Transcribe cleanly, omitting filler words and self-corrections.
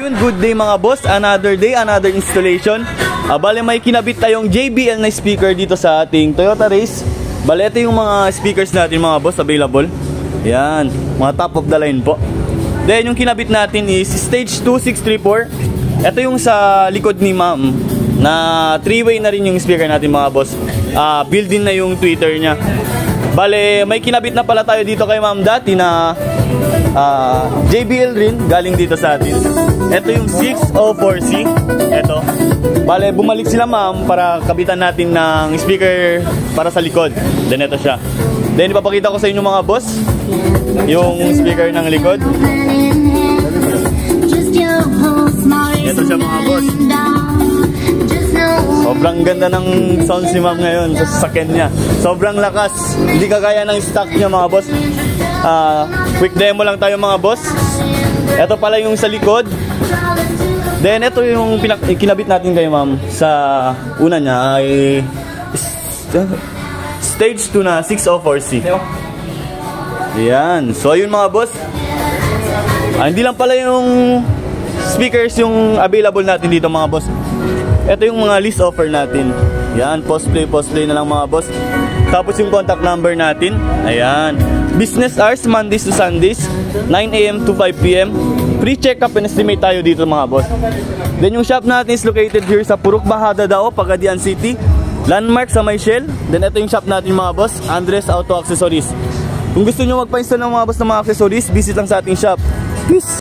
Ayun, good day mga boss. Another day, another installation. Bale, may kinabit tayong JBL na speaker dito sa ating Toyota Race. Bale, ito yung mga speakers natin mga boss available. Yan, mga top of the line po. Then, yung kinabit natin is Stage 2634. Ito yung sa likod ni ma'am, na 3-way na rin yung speaker natin mga boss. Built-in na yung tweeter niya. Bale, may kinabit na pala tayo dito kay ma'am dati na JBL rin, galing dito sa atin. Ito yung 604C. Ito. Bale, bumalik sila ma'am para kabitan natin ng speaker para sa likod. Then ito siya. Then ipapakita ko sa inyo mga boss yung speaker ng likod. Ito siya mga boss. Sobrang ganda ng sounds ni ma'am ngayon sa sasakyan niya. Sobrang lakas. Hindi kagaya ng stock niya mga boss. Quick demo lang tayo mga boss. Ito pala yung sa likod. Then ito yung kinabit natin kay ma'am. Sa una niya ay Stage 2 na 604C. Yan. So ayun mga boss. Hindi lang pala yung speakers yung available natin dito mga boss. Ito yung mga list offer natin. Yan, post play na lang mga boss. Tapos yung contact number natin. Ayan. Business hours, Mondays to Sundays, 9 AM to 5 PM. Free check-up and estimate tayo dito mga boss. Then yung shop natin is located here sa Purok Bahada Dao, Pagadian City. Landmark sa Mayshell. Then ito yung shop natin mga boss, Andres Auto Accessories. Kung gusto nyo magpa-install ng mga boss ng mga accessories, visit lang sa ating shop. Peace!